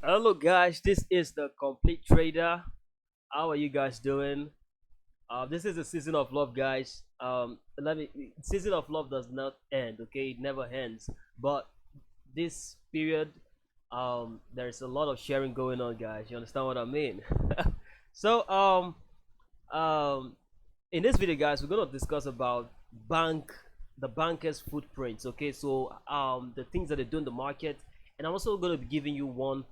Hello guys, this is the Complete Trader. How are you guys doing? This is the season of love, guys. Let me. Season of love does not end. Okay, it never ends. But this period, there's a lot of sharing going on, guys. You understand what I mean? so, um, in this video, guys, we're gonna discuss about the bankers' footprints. Okay, so the things that they do in the market, and I'm also gonna be giving you one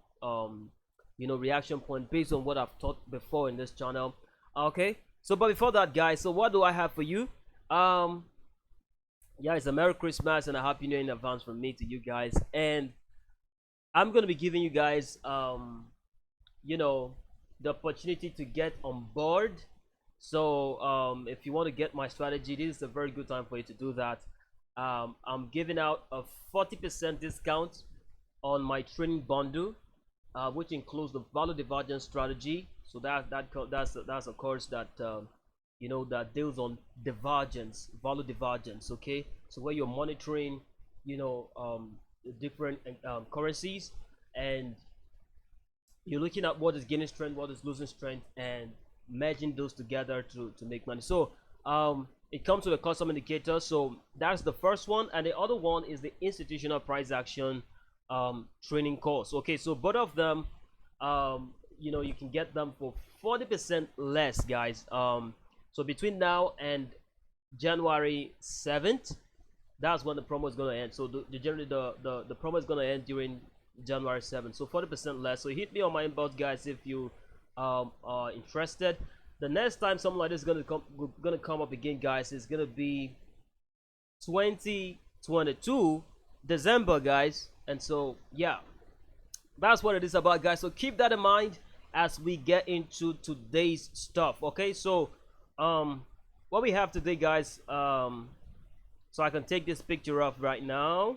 reaction point based on what I've taught before in this channel. Okay, so but before that, guys, so what do I have for you? Um, yeah, it's a Merry Christmas and a Happy New Year in advance from me to you guys, and I'm gonna be giving you guys you know the opportunity to get on board. So if you want to get my strategy, this is a very good time for you to do that. I'm giving out a 40% discount on my training bundle, which includes the value divergence strategy. So that's a course that that deals on divergence, value divergence. Okay, so where you're monitoring, different currencies, and you're looking at what is gaining strength, what is losing strength, and merging those together to make money. So it comes with a custom indicator. So that's the first one, and the other one is the institutional price action training course. Okay, so both of them, you can get them for 40% less, guys. So between now and January 7th, that's when the promo is going to end. So generally the promo is going to end during January 7th, so 40% less. So hit me on my inbox, guys, if you are interested. The next time something like this is gonna come up again, guys, is gonna be 2022 December, guys. And so yeah, that's what it is about, guys. So keep that in mind as we get into today's stuff. Okay, so what we have today, guys, so I can take this picture off right now.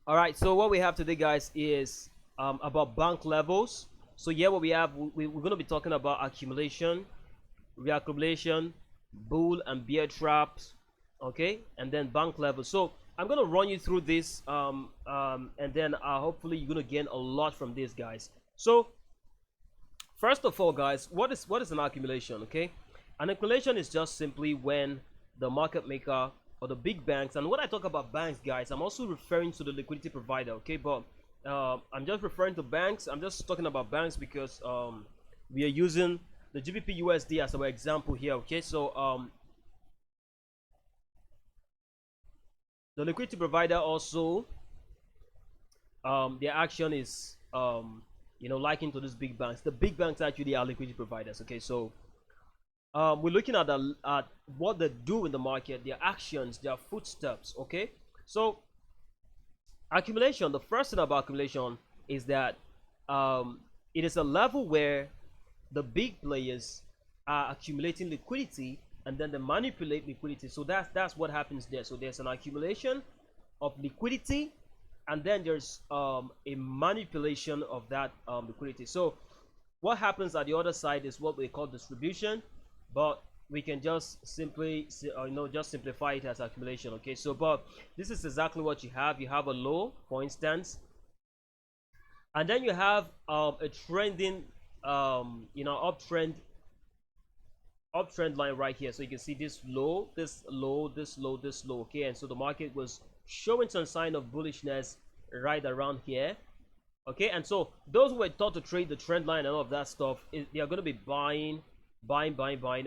All right, so what we have today, guys, is about bank levels. So yeah, what we have, we're going to be talking about accumulation, reaccumulation, bull and bear traps, okay, and then bank levels. So I'm going to run you through this, and then hopefully you're going to gain a lot from this, guys. So first of all, guys, what is an accumulation? Okay, an accumulation is just simply when the market maker or the big banks, and when I talk about banks, guys, I'm also referring to the liquidity provider. Okay, but I'm just referring to banks. I'm just talking about banks because we are using the GBP USD as our example here. Okay, so the liquidity provider also, their action is likened to these big banks. The big banks actually are liquidity providers. Okay, so we're looking at what they do in the market, their actions, their footsteps. Okay, so accumulation, the first thing about accumulation is that it is a level where the big players are accumulating liquidity and then they manipulate liquidity. So that's what happens there. So there's an accumulation of liquidity, and then there's a manipulation of that liquidity. So what happens at the other side is what we call distribution, but we can just simply just simplify it as accumulation. Okay, so but this is exactly what you have. You have a low, for instance, and then you have a trending uptrend line right here. So you can see this low, this low, this low, this low. Okay, and so the market was showing some sign of bullishness right around here. Okay, and so those who were taught to trade the trend line and all of that stuff, they are going to be buying,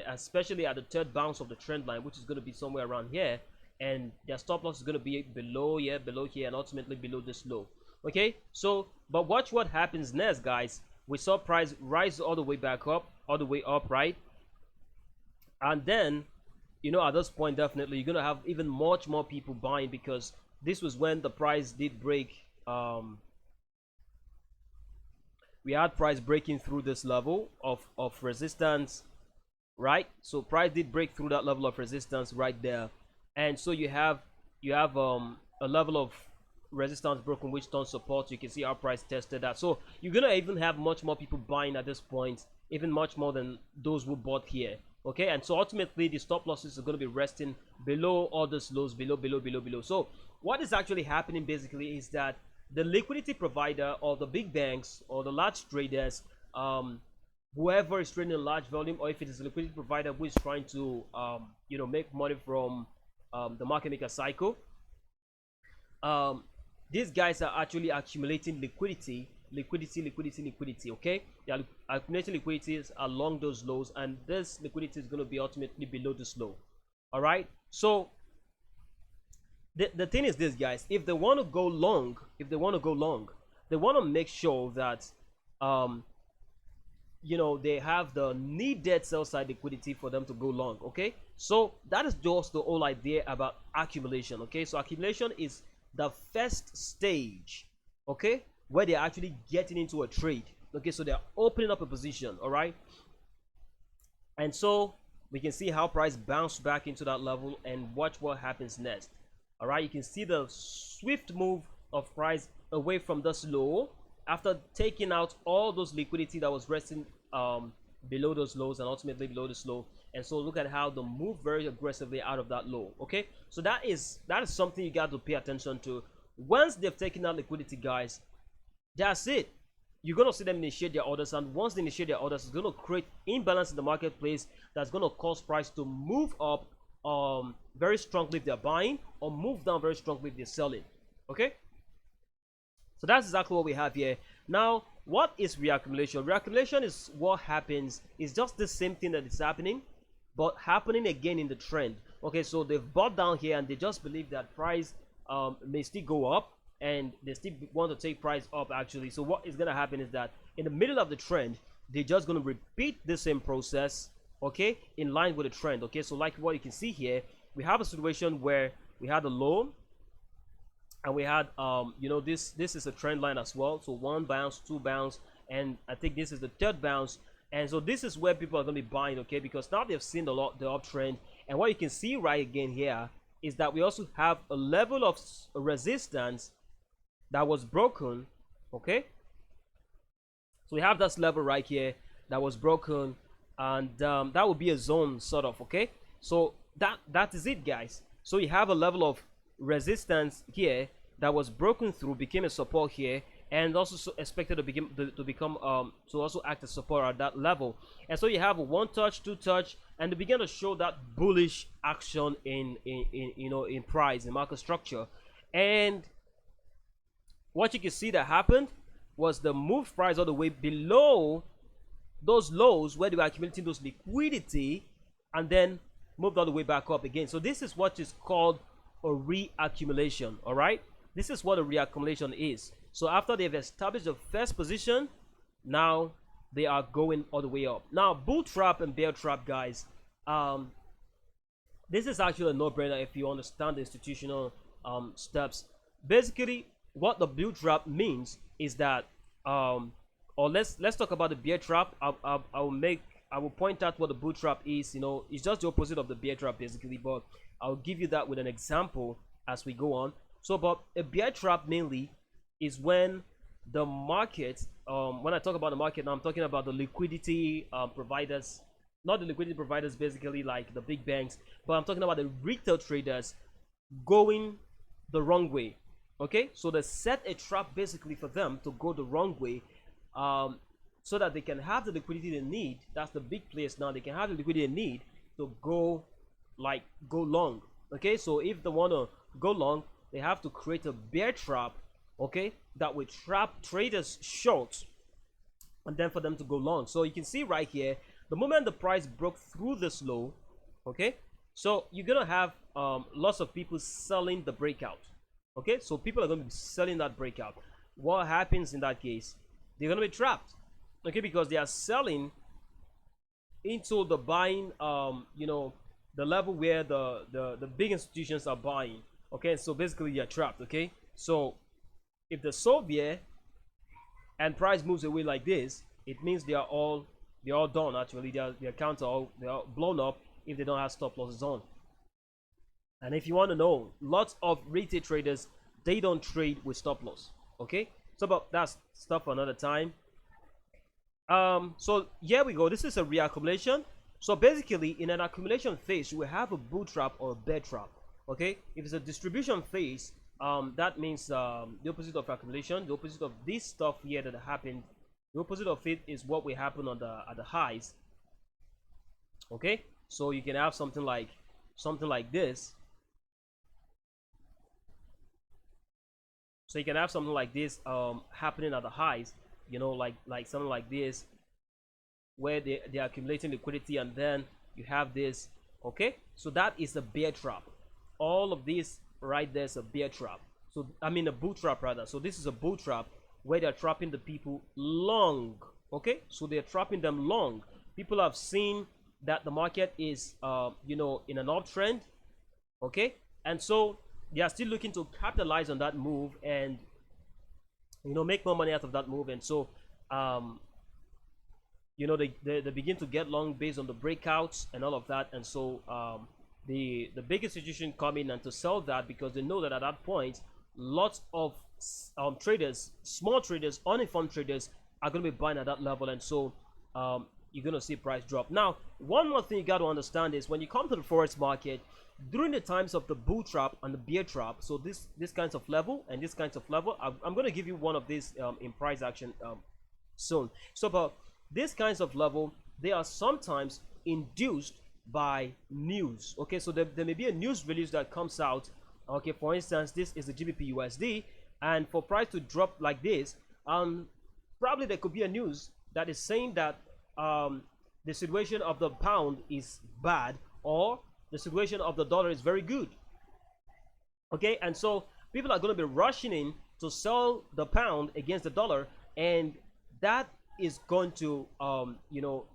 especially at the third bounce of the trend line, which is going to be somewhere around here, and their stop loss is going to be below here, and ultimately below this low. Okay, so but watch what happens next, guys. We saw price rise all the way back up, right? And then at this point, definitely you're gonna have even much more people buying, because this was when the price did break. We had price breaking through this level of resistance, right? So price did break through that level of resistance right there, and so you have a level of resistance broken which turns support. You can see our price tested that. So you're gonna even have much more people buying at this point, even much more than those who bought here. Okay, and so ultimately the stop losses are going to be resting below all these lows, below. So what is actually happening basically is that the liquidity provider or the big banks or the large traders, whoever is trading a large volume, or if it is a liquidity provider who is trying to make money from the market maker cycle, these guys are actually accumulating liquidity. Okay, they are accumulating liquidities along those lows, and this liquidity is going to be ultimately below this low. All right, so the thing is this, guys, if they want to go long, they want to make sure that they have the needed sell side liquidity for them to go long. Okay, so that is just the whole idea about accumulation. Okay, so accumulation is the first stage, okay, where they're actually getting into a trade. Okay, so they're opening up a position. All right, and so we can see how price bounced back into that level, and watch what happens next. All right, you can see the swift move of price away from this low after taking out all those liquidity that was resting below those lows and ultimately below this low. And so look at how they move very aggressively out of that low. Okay, so that is something you got to pay attention to. Once they've taken out liquidity, guys, that's it. You're gonna see them initiate their orders, and once they initiate their orders, it's gonna create imbalance in the marketplace that's gonna cause price to move up very strongly if they're buying, or move down very strongly if they're selling. Okay, so that's exactly what we have here. Now, what is reaccumulation? Reaccumulation is what happens, it's just the same thing that is happening, but happening again in the trend. Okay, so they've bought down here and they just believe that price may still go up, and they still want to take price up actually. So what is going to happen is that in the middle of the trend, they're just going to repeat the same process, okay, in line with the trend. Okay, so like what you can see here, we have a situation where we had a low, and we had this is a trend line as well. So one bounce, two bounce, and I think this is the third bounce. And so this is where people are going to be buying, okay, because now they've seen the uptrend. And what you can see right again here is that we also have a level of resistance that was broken. Okay, so we have this level right here that was broken, and that would be a zone sort of. Okay, so that is it, guys. So you have a level of resistance here that was broken through, became a support here, and also expected to become to also act as support at that level. And so you have a one touch, two touch, and they begin to show that bullish action in price, in market structure. And what you can see that happened was the move price all the way below those lows where they were accumulating those liquidity, and then moved all the way back up again. So this is what is called a reaccumulation. All right, this is what a reaccumulation is. So after they've established the first position, now they are going all the way up. Now, bull trap and bear trap, guys, this is actually a no-brainer if you understand the institutional steps. Basically, what the bull trap means is that or let's talk about the bear trap. I will point out what the bull trap is. It's just the opposite of the bear trap basically, but I'll give you that with an example as we go on. So, but a bear trap mainly is when the market, when I talk about the market now, I'm talking about the liquidity providers, not the liquidity providers basically like the big banks, but I'm talking about the retail traders going the wrong way. Okay, so they set a trap basically for them to go the wrong way, so that they can have the liquidity they need. That's the big players now. They can have the liquidity they need to go long. Okay, so if they want to go long, they have to create a bear trap, okay, that will trap traders short, and then for them to go long. So you can see right here, the moment the price broke through this low, okay, so you're gonna have lots of people selling the breakout. Okay, so people are going to be selling that breakout. What happens in that case? They're going to be trapped, okay, because they are selling into the buying, the level where the big institutions are buying. Okay, so basically you're trapped. Okay, so if the sold here and price moves away like this, it means they're all done. Actually, their accounts are all blown up if they don't have stop losses on. And if you want to know, lots of retail traders, they don't trade with stop loss. Okay, so but that's stuff for another time. So here we go. This is a reaccumulation. So basically, in an accumulation phase, you will have a bull trap or a bear trap. Okay, if it's a distribution phase, that means the opposite of accumulation, the opposite of this stuff here that happened, the opposite of it is what will happen on the at the highs. Okay, so you can have something like this. So you can have something like this happening at the highs, like something like this, where they're accumulating liquidity, and then you have this. Okay, so that is a bear trap. All of this right there is a bear trap. So I mean a bull trap rather. So this is a bull trap where they're trapping the people long. Okay, so they're trapping them long. People have seen that the market is in an uptrend. Okay, and so they are still looking to capitalize on that move and make more money out of that move. And so they begin to get long based on the breakouts and all of that. And so the big institution come in and to sell that, because they know that at that point lots of traders, small traders, uninformed traders are going to be buying at that level. And so you're going to see price drop. Now, one more thing you got to understand is when you come to the forex market, during the times of the bull trap and the bear trap, so this kinds of level and this kinds of level, I'm going to give you one of these in price action soon. So about these kinds of level, they are sometimes induced by news. Okay, so there may be a news release that comes out. Okay, for instance, this is the GBP USD, and for price to drop like this, probably there could be a news that is saying that the situation of the pound is bad, or the situation of the dollar is very good. Okay, and so people are going to be rushing in to sell the pound against the dollar, and that is going to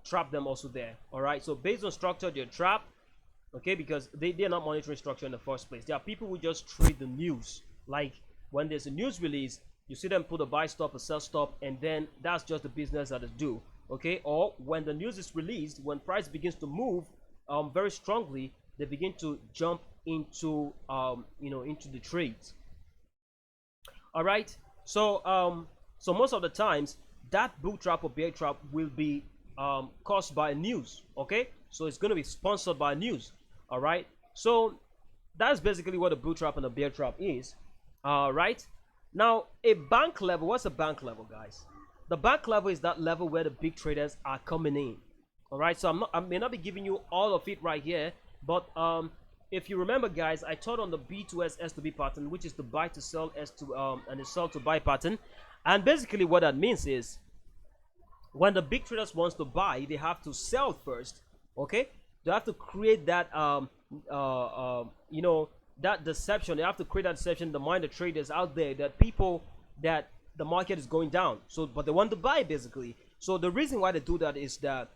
trap them also there. All right, so based on structure, they're trapped. Okay, because they're not monitoring structure in the first place. There are people who just trade the news. Like when there's a news release, you see them put a buy stop, a sell stop, and then that's just the business that they do. Okay, or when the news is released, when price begins to move very strongly, they begin to jump into into the trades. All right, so so most of the times that bull trap or bear trap will be caused by news. Okay, so it's going to be sponsored by news. All right, so that's basically what a bull trap and a bear trap is. All right, now a bank level. What's a bank level, guys? The bank level is that level where the big traders are coming in. All right, so I may not be giving you all of it right here, but if you remember, guys, I taught on the B2S S2B pattern, which is the buy to sell S2 and the sell to buy pattern. And basically what that means is when the big traders wants to buy, they have to sell first. Okay, they have to create that that deception. They have to create that deception in the mind of traders out there, that people that the market is going down, so but they want to buy basically. So the reason why they do that is that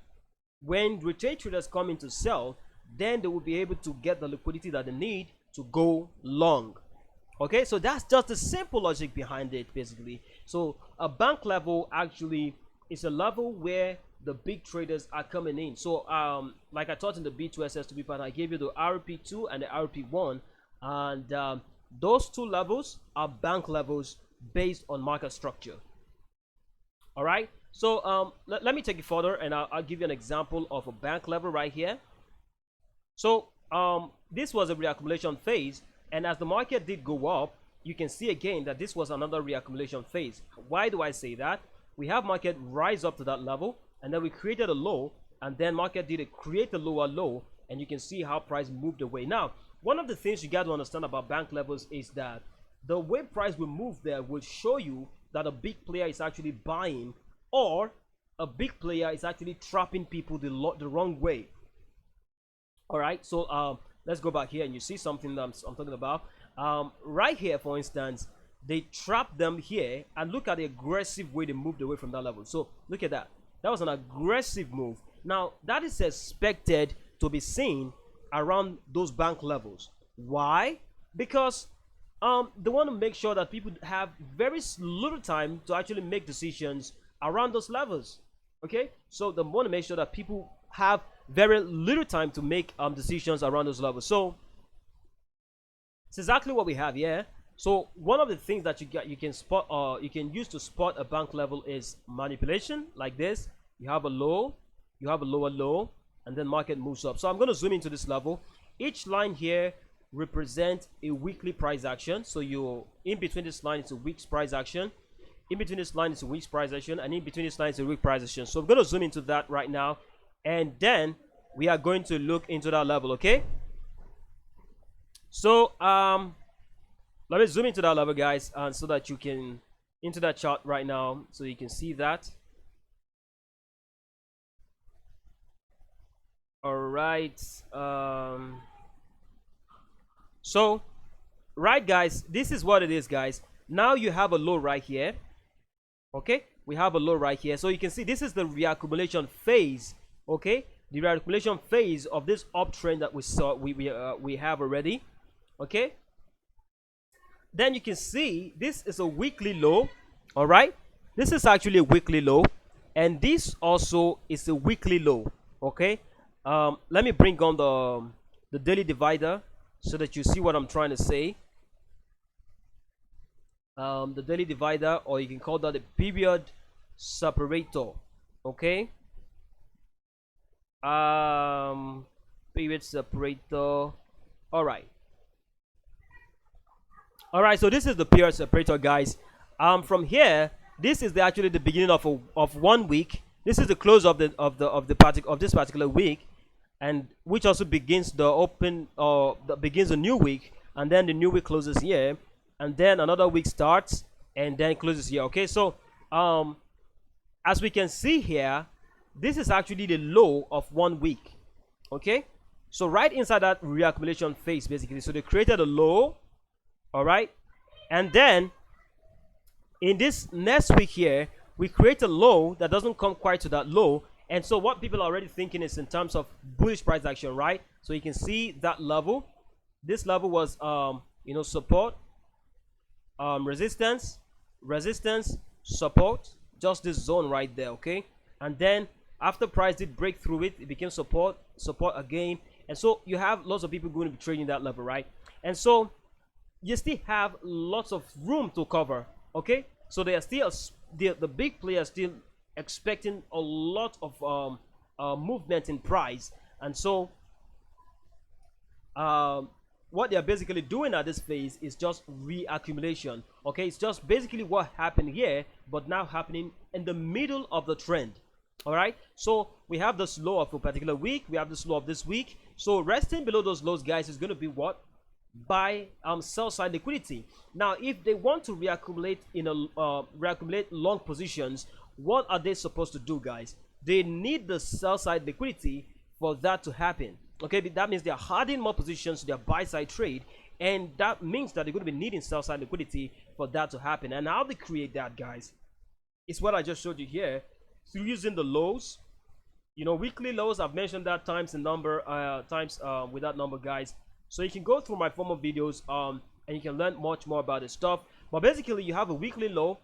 when retail traders come in to sell, then they will be able to get the liquidity that they need to go long. Okay, so that's just the simple logic behind it basically. So a bank level actually is a level where the big traders are coming in. So like I taught in the B2S S2B pattern, I gave you the RP2 and the RP1, and those two levels are bank levels based on market structure. All right, so let me take it further, and I'll give you an example of a bank level right here. So this was a reaccumulation phase, and as the market did go up, you can see again that this was another reaccumulation phase. Why do I say that? We have market rise up to that level, and then we created a low, and then market did create a lower low, and you can see how price moved away. Now, one of the things you got to understand about bank levels is that the way price will move there will show you that a big player is actually buying, or a big player is actually trapping people the wrong way. All right, so let's go back here, and you see something that I'm talking about. Right here, for instance, they trapped them here, and look at the aggressive way they moved away from that level. So look at that. That was an aggressive move. Now that is expected to be seen around those bank levels. Why? Because they want to make sure that people have very little time to actually make decisions around those levels. Okay, so they want to make sure that people have very little time to make decisions around those levels. So it's exactly what we have here. So one of the things that you can spot, you can use to spot a bank level is manipulation, like this. You have a low, you have a lower low, and then market moves up. So I'm going to zoom into this level. Each line here represent a weekly price action. So you in between this line is a week's price action, in between this line is a week's price action, and in between this line is a week price action. So I'm going to zoom into that right now, and then we are going to look into that level. Okay, so let me zoom into that level, guys, so that you can into that chart right now, so you can see that. All right. So right, guys, this is what it is, guys. Now you have a low right here. Okay, we have a low right here, so you can see this is the reaccumulation phase. Okay, the reaccumulation phase of this uptrend that we saw, we have already. Okay, then you can see this is a weekly low. All right, this is actually a weekly low, and this also is a weekly low. Okay, let me bring on the daily divider so that you see what I'm trying to say. The daily divider, or you can call that the period separator. Okay, period separator. All right, so this is the period separator, guys. From here, this is actually the beginning of 1 week. This is the close of this particular week, and which also begins the open begins a new week, and then the new week closes here, and then another week starts and then closes here. Okay, so as we can see here, this is actually the low of 1 week. Okay, so right inside that reaccumulation phase, basically, so they created a low. All right, and then in this next week here, we create a low that doesn't come quite to that low. And so what people are already thinking is in terms of bullish price action, right? So you can see that level. This level was support, resistance, support, just this zone right there. Okay, and then after price did break through it, it became support again, and so you have lots of people going to be trading that level, right? And so you still have lots of room to cover. Okay, so they are still the big players still expecting a lot of movement in price, and so what they are basically doing at this phase is just reaccumulation. Okay, it's just basically what happened here, but now happening in the middle of the trend. All right, so we have this low of a particular week, we have this low of this week, so resting below those lows, guys, is going to be what? By sell side liquidity. Now if they want to reaccumulate reaccumulate long positions, what are they supposed to do, guys? They need the sell side liquidity for that to happen. Okay, that means they're hardening more positions to their buy side trade, and that means that they're going to be needing sell side liquidity for that to happen. And how they create that, guys, is what I just showed you here, through using the lows. Weekly lows, I've mentioned that times the number with that number, guys. So you can go through my former videos and you can learn much more about this stuff. But basically, you have a weekly low.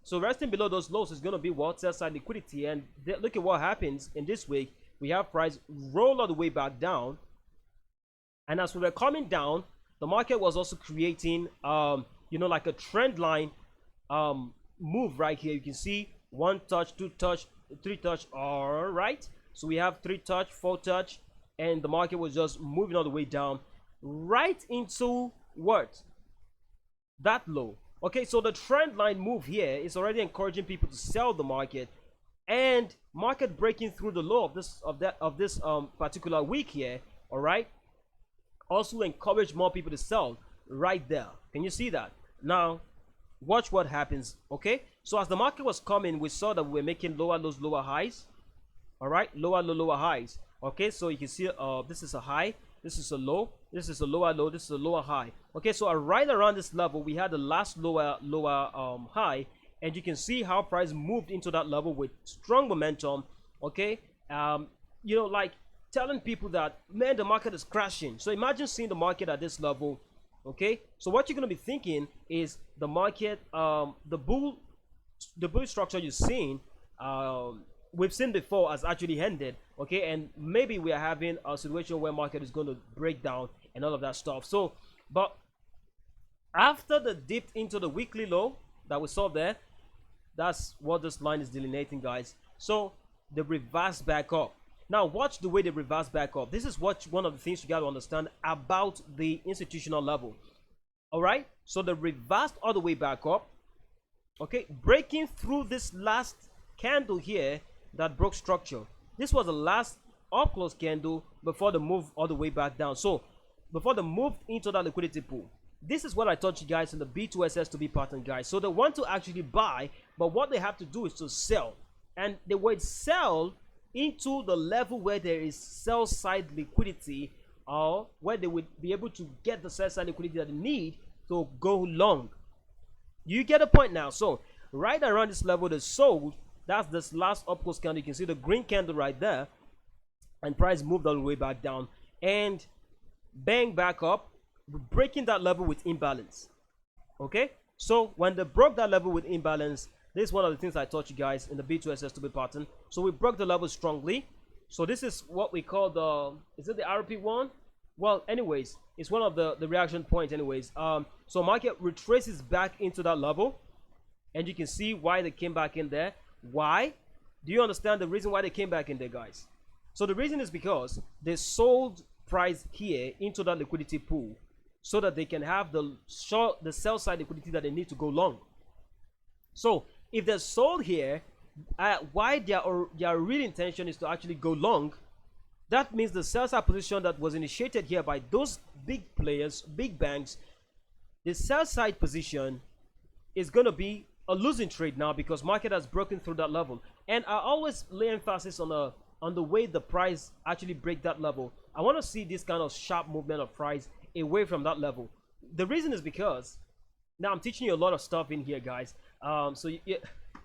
So resting below those lows is going to be what? Sell side liquidity. And look at what happens in this week. We have price roll all the way back down, and as we were coming down, the market was also creating like a trend line move right here. You can see 1 touch, 2 touch, 3 touch. All right, so we have 3 touch, 4 touch, and the market was just moving all the way down right into what? That low. Okay, so the trend line move here is already encouraging people to sell the market, and market breaking through the low of this particular week here. All right, also encourage more people to sell right there. Can you see that? Now watch what happens. Okay, so as the market was coming, we saw that we were making lower lows, lower highs. All right, lower low, lower highs. Okay, so you can see this is a high, this is a low, this is a lower low, this is a lower high. Okay, so right around this level we had the last lower high, and you can see how price moved into that level with strong momentum. Okay, like telling people that, man, the market is crashing. So imagine seeing the market at this level. Okay, so what you're going to be thinking is the market, the bull structure you've seen, we've seen before, has actually ended. Okay, and maybe we are having a situation where market is going to break down and all of that stuff. So but after the dip into the weekly low that we saw there, that's what this line is delineating, guys. So they reverse back up. Now watch the way they reverse back up. This is what one of the things you got to understand about the institutional level. All right, so they reversed all the way back up. Okay, breaking through this last candle here that broke structure. This was the last up close candle before the move all the way back down. So before the move into that liquidity pool. This is what I taught you guys in the B2SS to B pattern, guys. So they want to actually buy, but what they have to do is to sell. And they would sell into the level where there is sell side liquidity, or where they would be able to get the sell side liquidity that they need to go long. You get a point now. So right around this level they sold. That's this last up close candle. You can see the green candle right there, and price moved all the way back down and bang back up, breaking that level with imbalance. Okay, so when they broke that level with imbalance, this is one of the things I taught you guys in the B2SS to B pattern. So we broke the level strongly. So this is what we call the, is it the RP one? Well, anyways, it's one of the reaction points anyways. So market retraces back into that level, and you can see why they came back in there. Why? Do you understand the reason why they came back in there, guys? So the reason is because they sold price here into that liquidity pool so that they can have the sell side liquidity that they need to go long. So if they're sold here, why their real intention is to actually go long, that means the sell side position that was initiated here by those big players, big banks, the sell side position is going to be a losing trade now because market has broken through that level. And I always lay emphasis on the way the price actually break that level. I want to see this kind of sharp movement of price away from that level. The reason is because now I'm teaching you a lot of stuff in here, guys. So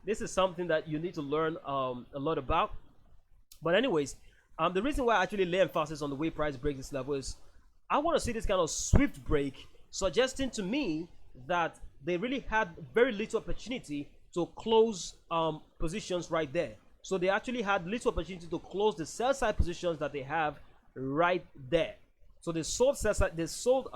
this is something that you need to learn a lot about. But anyways, the reason why I actually lay emphasis on the way price breaks this level is I want to see this kind of swift break, suggesting to me that they really had very little opportunity to close positions right there. So they actually had little opportunity to close the sell side positions that they have right there. So they sold sell side, they sold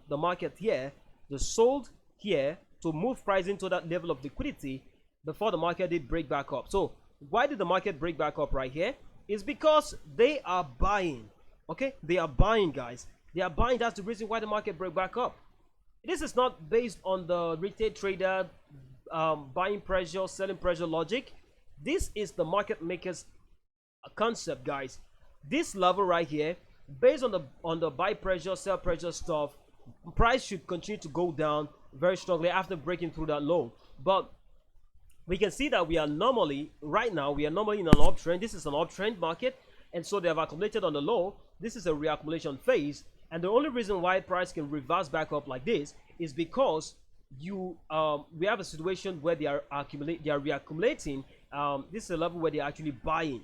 the market here, they sold here to move price into that level of liquidity before the market did break back up. So why did the market break back up right here? It's because they are buying. Okay, they are buying, guys. They are buying. That's the reason why the market broke back up. This is not based on the retail trader buying pressure, selling pressure logic. This is the market makers concept, guys. This level right here, based on the buy pressure, sell pressure stuff, price should continue to go down very strongly after breaking through that low. But we can see that we are normally right now in an uptrend. This is an uptrend market, and so they have accumulated on the low. This is a reaccumulation phase, and the only reason why price can reverse back up like this is because we have a situation where they are reaccumulating. This is a level where they're actually buying.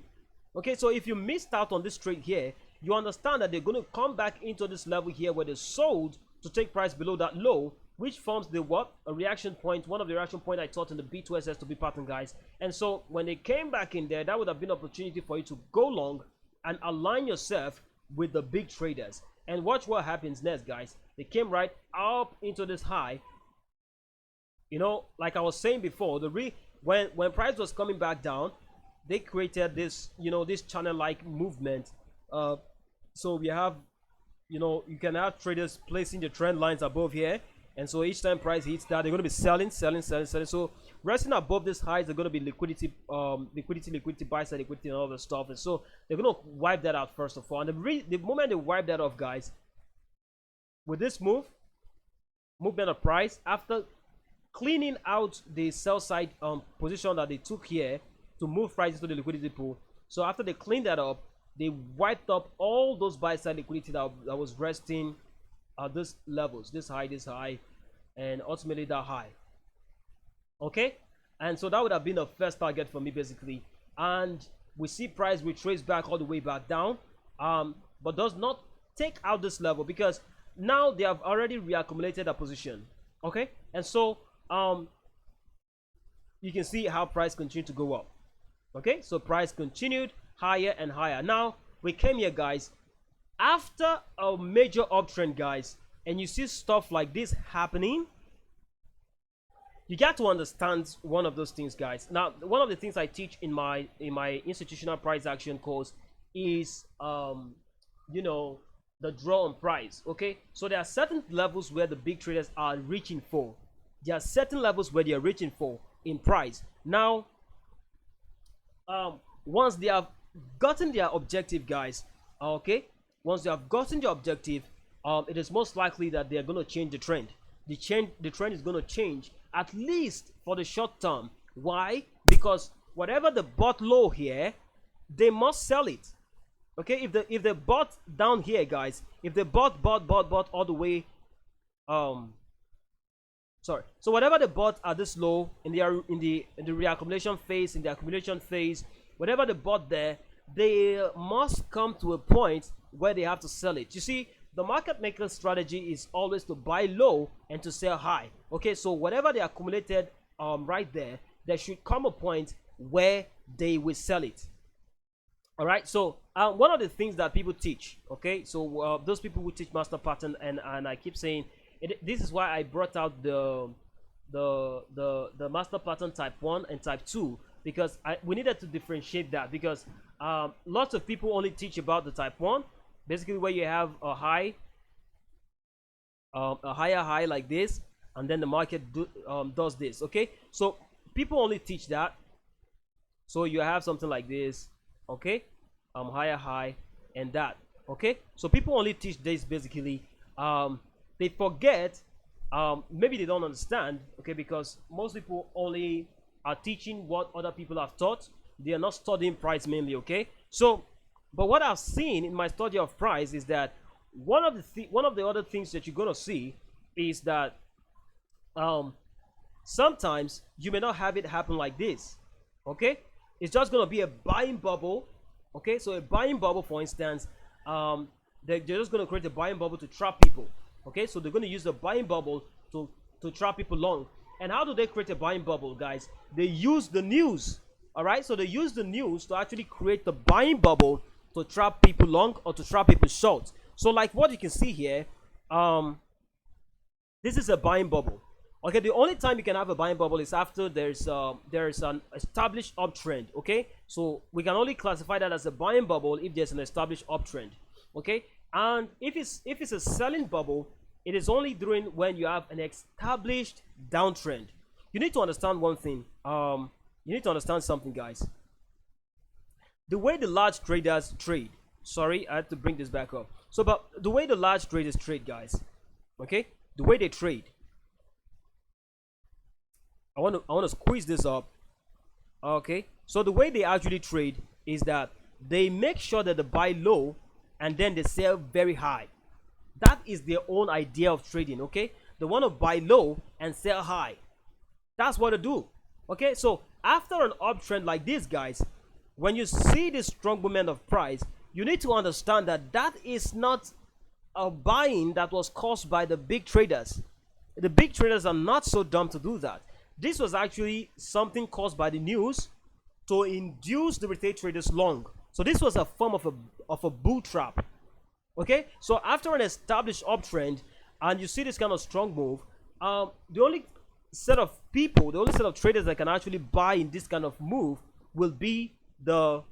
Okay, so if you missed out on this trade here, you understand that they're going to come back into this level here where they sold to take price below that low, which forms the what? A reaction point, one of the reaction point I taught in the B2SS to B pattern, guys. And so when they came back in there, that would have been an opportunity for you to go long and align yourself with the big traders. And watch what happens next, guys. They came right up into this high. You know, like I was saying before, when price was coming back down, they created this, this channel-like movement. So we have, you can have traders placing the trend lines above here, and so each time price hits that, they're going to be selling. So resting above this highs, they're going to be liquidity, buy side liquidity, and all the stuff. And so they're going to wipe that out first of all. And the moment they wipe that off, guys, with this movement of price, after cleaning out the sell side position that they took here to move prices to the liquidity pool. So after they cleaned that up, they wiped up all those buy side liquidity that was resting at these levels, this high, and ultimately that high. Okay, and so that would have been the first target for me basically. And we see price retrace back all the way back down, but does not take out this level because now they have already reaccumulated a position. Okay, and so you can see how price continued to go up. Okay, so price continued higher and higher. Now we came here, guys, after a major uptrend, guys, and you see stuff like this happening. You got to understand one of those things, guys. Now, one of the things I teach in my institutional price action course is you know the draw on price. Okay, so there are certain levels where the big traders are reaching for. There are certain levels where they are reaching for in price. Now, once they have gotten their objective, guys, okay, once they have gotten their objective, it is most likely that they are going to change the trend. The trend is going to change, at least for the short term. Why? Because whatever the bought low here, they must sell it. Okay, if they bought down here, guys, if they bought all the way, um sorry, so whatever they bought at this low in the reaccumulation phase, in the accumulation phase, whatever they bought there, they must come to a point where they have to sell it. You see, the market maker strategy is always to buy low and to sell high. Okay, so whatever they accumulated right there should come a point where they will sell it. All right, so one of the things that people teach, okay, so those people who teach master pattern, and I keep saying it, this is why I brought out the master pattern type 1 and type 2, because we needed to differentiate that, because lots of people only teach about the type 1, basically where you have a high, a higher high like this, and then the market does this. Okay, so people only teach that. So you have something like this, okay, higher high and that. Okay, so people only teach this basically. They forget, maybe they don't understand, okay, because most people only are teaching what other people have taught. They are not studying price mainly. Okay, so but what I've seen in my study of price is that one of the other things that you're gonna see is that sometimes you may not have it happen like this. Okay, it's just going to be a buying bubble. Okay, so a buying bubble, for instance, they're just going to create a buying bubble to trap people. Okay, so they're going to use the buying bubble to trap people long. And how do they create a buying bubble, guys? They use the news. All right, so they use the news to actually create the buying bubble to trap people long or to trap people short. So like what you can see here, this is a buying bubble. Okay, the only time you can have a buying bubble is after there's an established uptrend. Okay, so we can only classify that as a buying bubble if there's an established uptrend. Okay, and if it's a selling bubble, it is only during when you have an established downtrend. You need to understand one thing. You need to understand something, guys. The way the large traders trade. Sorry, I had to bring this back up. So, but the way the large traders trade, guys. Okay, the way they trade. I want to squeeze this up. Okay, so the way they actually trade is that they make sure that they buy low and then they sell very high. That is their own idea of trading. Okay, they want to buy low and sell high. That's what they do. Okay, so after an uptrend like this, guys, when you see this strong movement of price, you need to understand that that is not a buying that was caused by the big traders. The big traders are not so dumb to do that. This was actually something caused by the news to induce the retail traders long. So this was a form of a bull trap. Okay, so after an established uptrend and you see this kind of strong move, the only set of people, the only set of traders that can actually buy in this kind of move will be the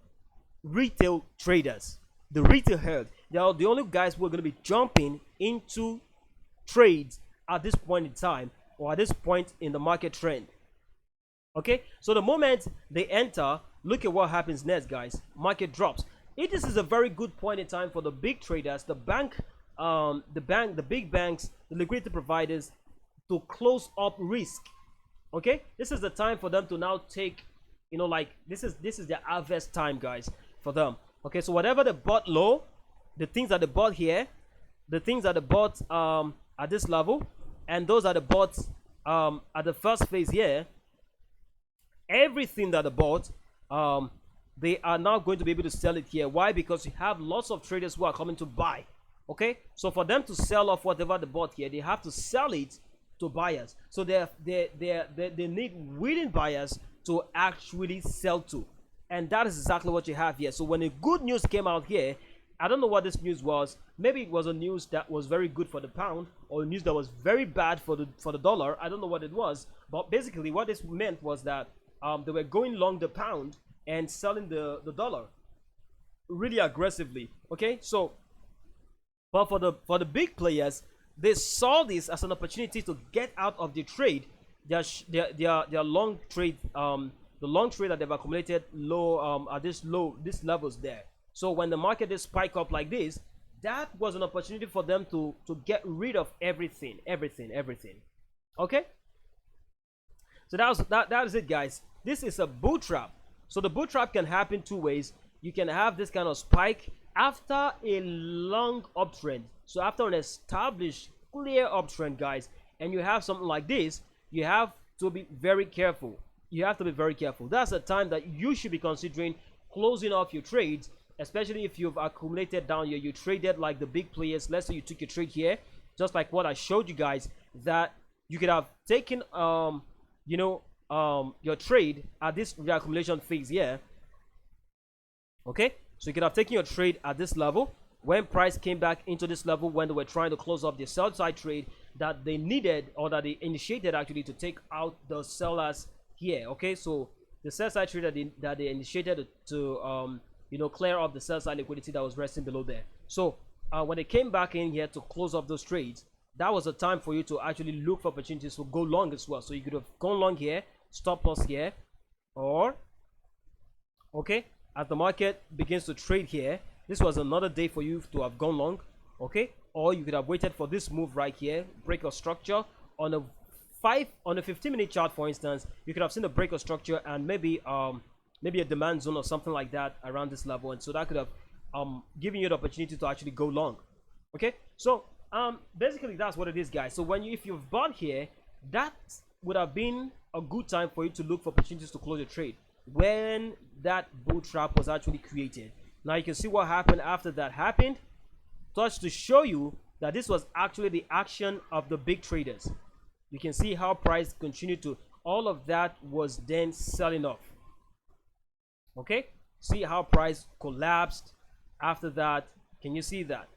retail traders, the retail herd. They are the only guys who are going to be jumping into trades at this point in time, or at this point in the market trend. Okay, so the moment they enter, look at what happens next, guys. Market drops. This is a very good point in time for the big traders, the big banks, the liquidity providers, to close up risk. Okay, this is the time for them to now take, like this is their harvest time, guys, for them. Okay, so whatever they bought low, the things that they bought here, the things that they bought at this level, and those that they bought at the first phase here, everything that they bought, they are now going to be able to sell it here. Why? Because you have lots of traders who are coming to buy. Okay, so for them to sell off whatever they bought here, they have to sell it to buyers. So they need willing buyers to actually sell to, and that is exactly what you have here. So when the good news came out here, I don't know what this news was. Maybe it was a news that was very good for the pound, or news that was very bad for the dollar. I don't know what it was, but basically what this meant was that they were going long the pound and selling the dollar. really aggressively. Okay, so but for the big players, they saw this as an opportunity to get out of the trade. Their long trade, the long trade that they've accumulated low, at this levels there. So when the market did spike up like this, that was an opportunity for them to get rid of everything. Okay, so that was it, guys. This is a bull trap. So the bull trap can happen two ways. You can have this kind of spike after a long uptrend. So after an established clear uptrend, guys, and you have something like this, you have to be very careful. You have to be very careful. That's a time that you should be considering closing off your trades, especially if you've accumulated down here. You traded like the big players. Let's say you took your trade here, just like what I showed you guys, that you could have taken your trade at this reaccumulation phase here. Okay, so you could have taken your trade at this level when price came back into this level, when they were trying to close up the sell side trade that they needed, or that they initiated actually, to take out the sellers here. Okay, so the sell side trade that they initiated to clear up the sell side liquidity that was resting below there. So when they came back in here to close up those trades, that was a time for you to actually look for opportunities to go long as well. So you could have gone long here, stop loss here, or okay, as the market begins to trade here, this was another day for you to have gone long. Okay, or you could have waited for this move right here, break of structure on a 15-minute chart, for instance. You could have seen the break of structure and maybe a demand zone or something like that around this level, and so that could have given you the opportunity to actually go long. Okay, so basically that's what it is, guys. So if you've bought here, that would have been a good time for you to look for opportunities to close your trade when that bull trap was actually created. Now you can see what happened after that happened, just to show you that this was actually the action of the big traders. You can see how price continued to, all of that was then selling off. Okay, see how price collapsed after that. Can you see that?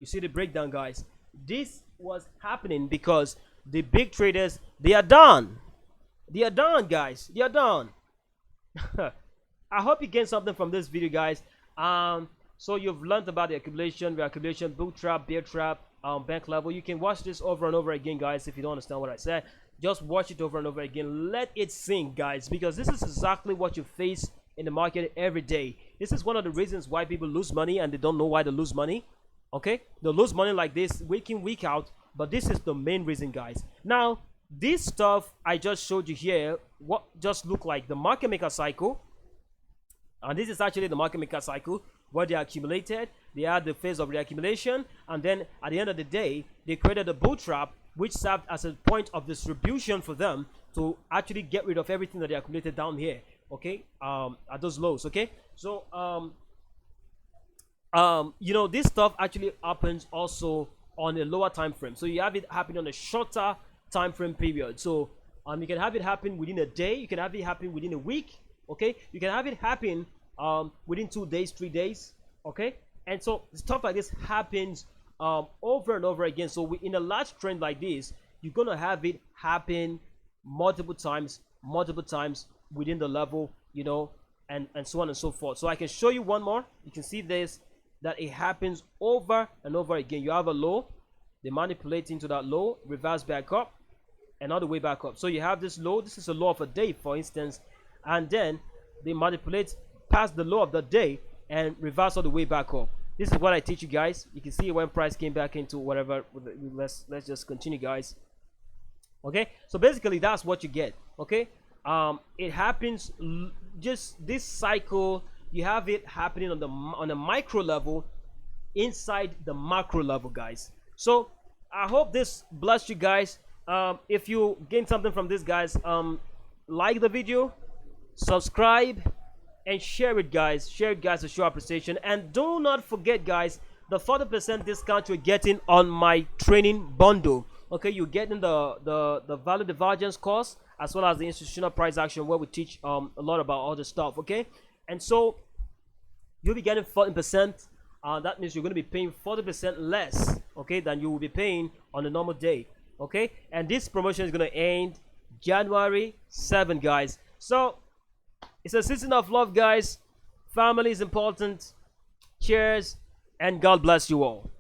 You see the breakdown, guys. This was happening because the big traders, they are done. They are done, guys. They are done. I hope you gained something from this video, guys. So you've learned about the accumulation, reaccumulation, bull trap, bear trap, bank level. You can watch this over and over again, guys. If you don't understand what I said, just watch it over and over again. Let it sink, guys, because this is exactly what you face in the market every day. This is one of the reasons why people lose money, and they don't know why they lose money. Okay, they lose money like this week in, week out, but this is the main reason, guys. Now this stuff I just showed you here, what just look like the market maker cycle, and this is actually the market maker cycle where they accumulated. They had the phase of reaccumulation, and then at the end of the day they created a bull trap, which served as a point of distribution for them to actually get rid of everything that they accumulated down here. Okay, at those lows. Okay, so this stuff actually happens also on a lower time frame. So you have it happen on a shorter time frame period. So you can have it happen within a day, you can have it happen within a week. Okay, you can have it happen within 2 days, 3 days. Okay, and so stuff like this happens over and over again. So in a large trend like this, you're gonna have it happen multiple times within the level, and so on and so forth. So I can show you one more. You can see this, that it happens over and over again. You have a low, they manipulate into that low, reverse back up, and all the way back up. So you have this low, this is a low of a day, for instance, and then they manipulate past the low of the day and reverse all the way back up. This is what I teach you guys. You can see when price came back into whatever. Let's just continue, guys. Okay, so basically that's what you get. Okay, it happens just this cycle. You have it happening on the micro level, inside the macro level, guys. So I hope this blessed you guys. If you gain something from this, guys, like the video, subscribe, and share it, guys. Share it, guys, to show appreciation. And do not forget, guys, the 40% discount you're getting on my training bundle. Okay, you're getting the value divergence course, as well as the institutional price action, where we teach a lot about all this stuff. Okay, and so you'll be getting 40%. That means you're going to be paying 40% less, okay, than you will be paying on a normal day. Okay, and this promotion is going to end January 7, guys. So it's a season of love, guys. Family is important. Cheers, and God bless you all.